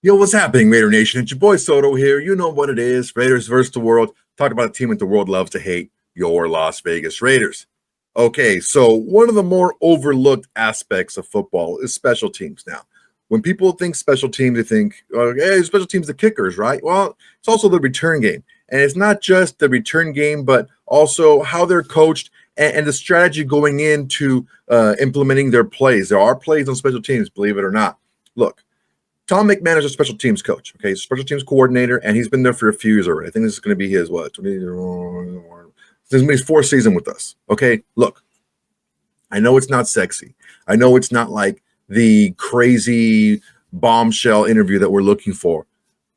Yo, what's happening, Raider Nation? It's your boy Soto here. You know what it is. Raiders versus the world. Talk about a team that the world loves to hate, your Las Vegas Raiders. Okay, so one of the more overlooked aspects of football is special teams now. When people think special teams, they think, hey, special teams, the kickers, right? Well, it's also the return game. And it's not just the return game, but also how they're coached and the strategy going into implementing their plays. There are plays on special teams, believe it or not. Look, Tom McMahon is a special teams coach, okay? He's a special teams coordinator, and he's been there for a few years already. I think this is going to be his, this is his fourth season with us, okay? Look, I know it's not sexy. I know it's not like the crazy bombshell interview that we're looking for,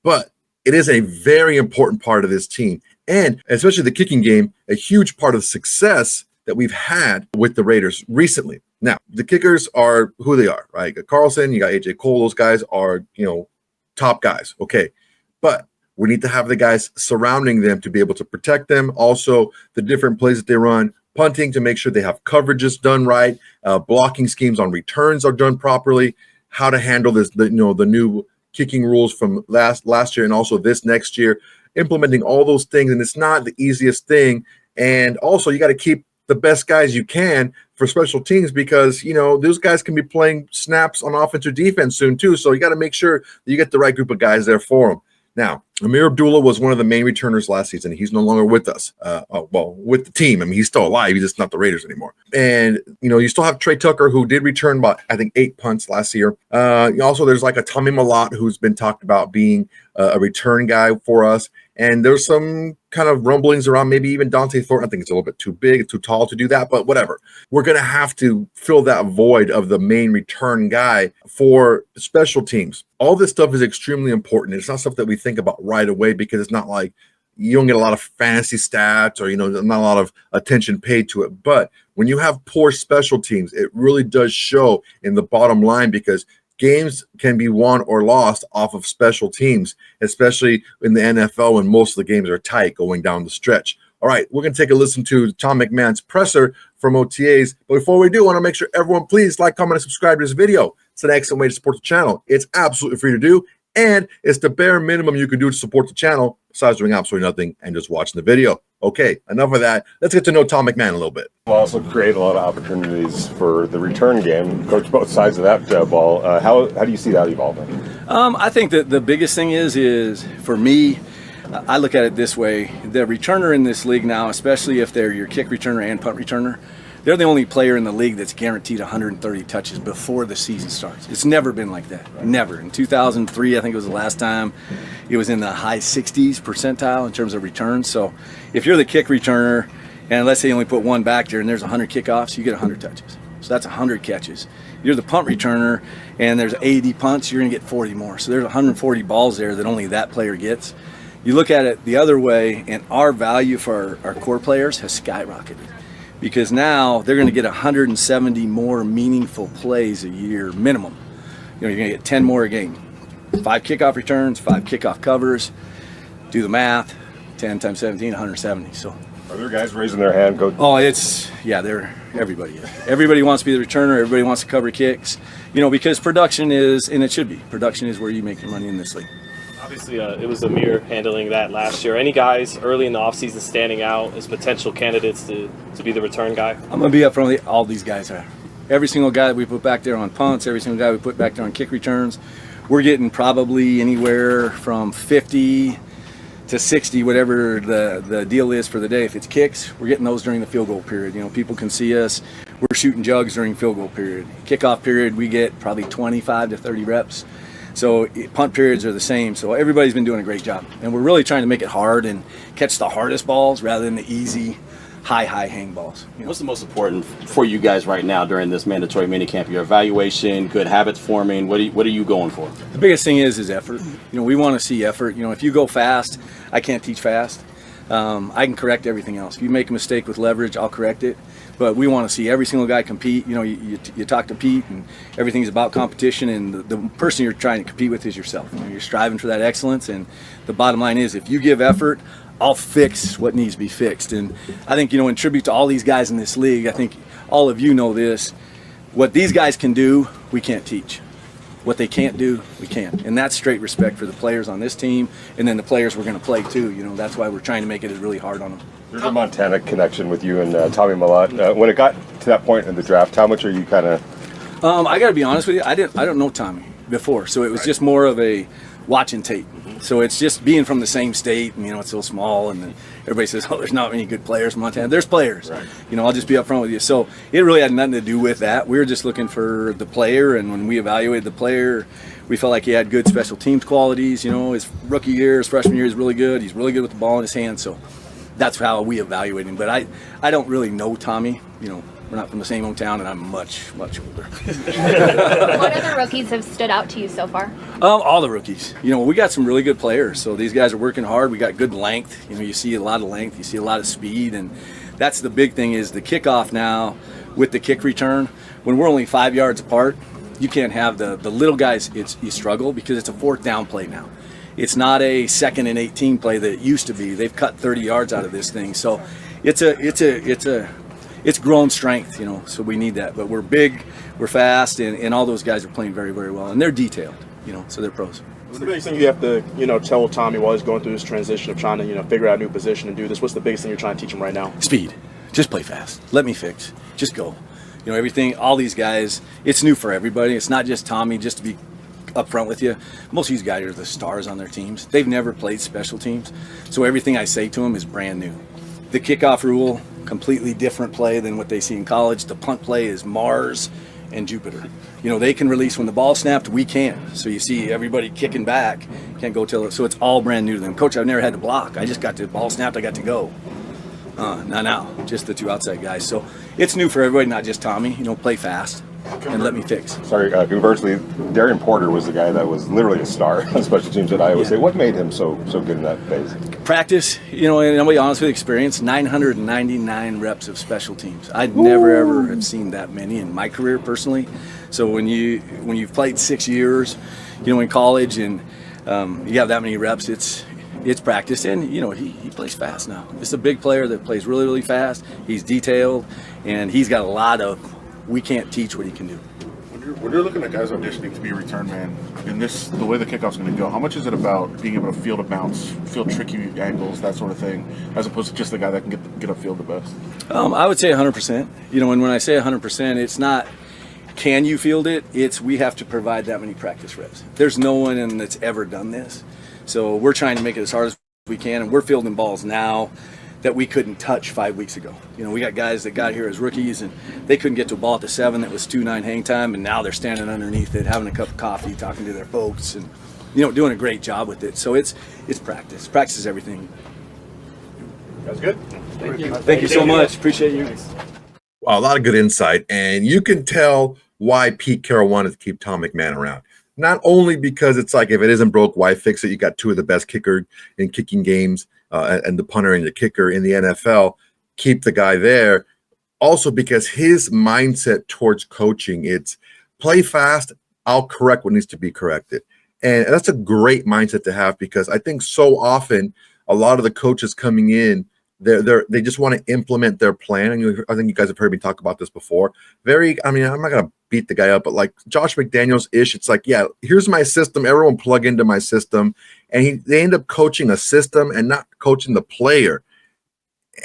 but it is a very important part of this team, and especially the kicking game, a huge part of the success that we've had with the Raiders recently. Now, the kickers are who they are, right? You got Carlson, you got AJ Cole. Those guys are, top guys. Okay. But we need to have the guys surrounding them to be able to protect them. Also, the different plays that they run, punting to make sure they have coverages done right, blocking schemes on returns are done properly, how to handle this, the new kicking rules from last year and also this next year, implementing all those things. And it's not the easiest thing. And also, you got to keep the best guys you can for special teams because, those guys can be playing snaps on offense or defense soon too. So you got to make sure that you get the right group of guys there for them. Now, Amir Abdullah was one of the main returners last season. He's no longer with us. With the team. I mean, he's still alive. He's just not the Raiders anymore. And, you still have Trey Tucker, who did return about, I think, 8 punts last year. Also, there's like a Tommy Mellott who's been talked about being a return guy for us. And there's some kind of rumblings around maybe even Dante Thornton. I think it's a little bit too big, too tall to do that, but whatever. We're going to have to fill that void of the main return guy for special teams. All this stuff is extremely important. It's not stuff that we think about right away because it's not like you don't get a lot of fantasy stats or, not a lot of attention paid to it. But when you have poor special teams, it really does show in the bottom line because games can be won or lost off of special teams, especially in the NFL when most of the games are tight going down the stretch. All right, we're going to take a listen to Tom McMahon's presser from OTAs. But before we do, I want to make sure everyone please like, comment, and subscribe to this video. It's an excellent way to support the channel. It's absolutely free to do, and it's the bare minimum you can do to support the channel besides doing absolutely nothing and just watching the video. Okay, enough of that. Let's get to know Tom McMahon a little bit. Will also create a lot of opportunities for the return game. Coach both sides of that ball. How do you see that evolving? I think that the biggest thing is for me, I look at it this way. The returner in this league now, especially if they're your kick returner and punt returner, they're the only player in the league that's guaranteed 130 touches before the season starts. It's never been like that. Right. Never. In 2003, I think it was the last time, it was in the high 60s percentile in terms of returns. So if you're the kick returner, and let's say you only put one back there and there's 100 kickoffs, you get 100 touches. So that's 100 catches. You're the punt returner and there's 80 punts, you're going to get 40 more. So there's 140 balls there that only that player gets. You look at it the other way, and our value for our core players has skyrocketed because now they're going to get 170 more meaningful plays a year minimum. You're going to get 10 more a game. 5 kickoff returns, 5 kickoff covers. Do the math. 10 times 17, 170. So. Are there guys raising their hand, Coach? Oh, everybody is. Everybody wants to be the returner. Everybody wants to cover kicks. Because production is, and it should be, production is where you make your money in this league. Obviously, it was Amir handling that last year. Any guys early in the offseason standing out as potential candidates to be the return guy? I'm going to be up front. All these guys are. Every single guy that we put back there on punts, every single guy we put back there on kick returns, we're getting probably anywhere from 50 to 60, whatever the deal is for the day. If it's kicks, we're getting those during the field goal period. People can see us. We're shooting jugs during field goal period. Kickoff period, we get probably 25 to 30 reps. So punt periods are the same. So everybody's been doing a great job. And we're really trying to make it hard and catch the hardest balls rather than the easy, high hang balls. What's the most important for you guys right now during this mandatory minicamp? Your evaluation, good habits forming, what are you going for? The biggest thing is effort. We want to see effort. If you go fast, I can't teach fast. I can correct everything else. If you make a mistake with leverage, I'll correct it. But we want to see every single guy compete. You talk to Pete, and everything's about competition, and the person you're trying to compete with is yourself. You're striving for that excellence, and the bottom line is if you give effort, I'll fix what needs to be fixed. And I think, in tribute to all these guys in this league, I think all of you know this, what these guys can do, we can't teach. What they can't do, we can. And that's straight respect for the players on this team, and then the players we're going to play too. You know, that's why we're trying to make it really hard on them. There's a Montana connection with you and Tommy Mellott. When it got to that point in the draft, how much are you kind of? I got to be honest with you. I don't know Tommy before, so it was just more of a watching tape. So it's just being from the same state, and you know, it's so small, and then everybody says, "Oh, there's not many good players in Montana." There's players. Right. You know, I'll just be upfront with you. So it really had nothing to do with that. We were just looking for the player, and when we evaluated the player, we felt like he had good special teams qualities. You know, his rookie year, his freshman year, he's really good. He's really good with the ball in his hand. So that's how we evaluate him. But I don't really know Tommy. You know, we're not from the same hometown, and I'm much older. What other rookies have stood out to you so far? All the rookies. You know, we got some really good players. So these guys are working hard. We got good length. You know, you see a lot of length. You see a lot of speed. And that's the big thing is the kickoff now with the kick return. When we're only 5 yards apart, you can't have the little guys. You struggle because it's a 4th down play now. It's not a 2nd and 18 play that it used to be. They've cut 30 yards out of this thing. So it's grown strength, you know, so we need that. But we're big, we're fast, and all those guys are playing very, very well. And they're detailed, you know, so they're pros. What's the biggest thing you have to, you know, tell Tommy while he's going through this transition of trying to, you know, figure out a new position and do this? What's the biggest thing you're trying to teach him right now? Speed. Just play fast. Let me fix. Just go. You know, everything, all these guys, it's new for everybody. It's not just Tommy, just to be upfront with you. Most of these guys are the stars on their teams. They've never played special teams. So everything I say to them is brand new. The kickoff rule, completely different play than what they see in college. The punt play is Mars and Jupiter. You know, they can release when the ball snapped, we can't. So you see everybody kicking back, can't go till it. So it's all brand new to them. Coach, I've never had to block. I just got the ball snapped, I got to go. Now, just the 2 outside guys. So it's new for everybody, not just Tommy. You know, play fast and let me fix. Sorry, conversely, Darian Porter was the guy that was literally a star on special teams at Iowa State. What made him so good in that phase? Practice, you know, and I'll be honest with you, experience, 999 reps of special teams. I'd never ever have seen that many in my career personally. So when you've played 6 years, you know, in college, and you have that many reps, it's practice. And you know, he plays fast now. It's a big player that plays really, really fast. He's detailed, and he's got a lot of, we can't teach what he can do. When you're looking at guys auditioning to be a return man, and the way the kickoff's going to go, how much is it about being able to field a bounce, field tricky angles, that sort of thing, as opposed to just the guy that can get upfield the best? I would say 100%. You know, and when I say 100%, it's not can you field it, it's we have to provide that many practice reps. There's no one that's ever done this. So we're trying to make it as hard as we can, and we're fielding balls now that we couldn't touch 5 weeks ago. You know, we got guys that got here as rookies, and they couldn't get to a ball at the 7 that was 2-9 hang time, and now they're standing underneath it, having a cup of coffee, talking to their folks, and, you know, doing a great job with it. So it's practice. Practice is everything. That's good. Thank you so much. Appreciate you. Wow, a lot of good insight. And you can tell why Pete Carroll wanted to keep Tom McMahon around. Not only because it's like, if it isn't broke, why fix it? You got 2 of the best kicker in kicking games, and the punter and the kicker in the NFL. Keep the guy there. Also because his mindset towards coaching, it's play fast, I'll correct what needs to be corrected. And that's a great mindset to have, because I think so often a lot of the coaches coming in, they just want to implement their plan. And I think you guys have heard me talk about this before. I'm not going to beat the guy up, but like Josh McDaniels-ish, it's like, yeah, here's my system. Everyone plug into my system. And they end up coaching a system and not coaching the player.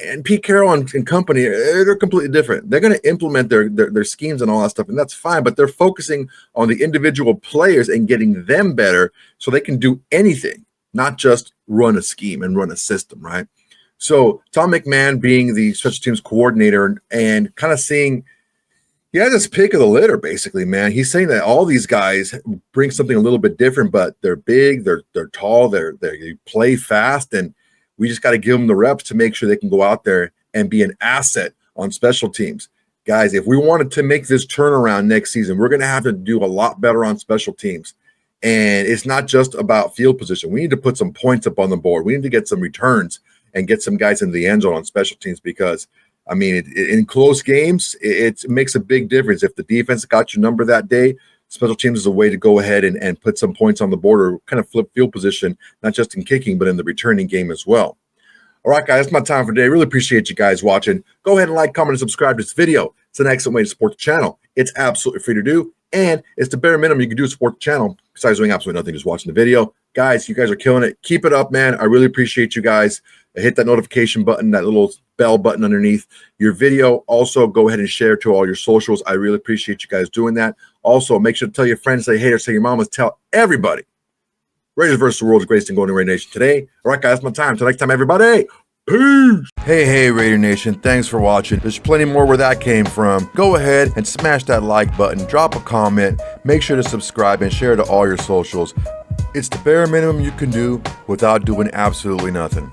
And Pete Carroll and company, they're completely different. They're going to implement their schemes and all that stuff, and that's fine. But they're focusing on the individual players and getting them better so they can do anything, not just run a scheme and run a system, right? So Tom McMahon being the special teams coordinator and kind of seeing, he has his pick of the litter, basically, man. He's saying that all these guys bring something a little bit different, but they're big, they're tall, they play fast, and we just got to give them the reps to make sure they can go out there and be an asset on special teams. Guys, if we wanted to make this turnaround next season, we're going to have to do a lot better on special teams. And it's not just about field position. We need to put some points up on the board. We need to get some returns and get some guys into the end zone on special teams, because, I mean, in close games, it makes a big difference. If the defense got your number that day, special teams is a way to go ahead and put some points on the board, or kind of flip field position, not just in kicking, but in the returning game as well. All right, guys, that's my time for today. Really appreciate you guys watching. Go ahead and like, comment, and subscribe to this video. It's an excellent way to support the channel. It's absolutely free to do, and it's the bare minimum you can do to support the channel besides doing absolutely nothing, just watching the video. Guys, you guys are killing it. Keep it up, man. I really appreciate you guys. Hit that notification button, that little bell button underneath your video. Also, go ahead and share to all your socials. I really appreciate you guys doing that. Also, make sure to tell your friends, say haters, say your mamas, tell everybody. Raiders versus the world's greatest and Golden Raider Nation today. All right, guys, that's my time. Till next time, everybody. Peace. Hey, Raider Nation. Thanks for watching. There's plenty more where that came from. Go ahead and smash that like button. Drop a comment. Make sure to subscribe and share to all your socials. It's the bare minimum you can do without doing absolutely nothing.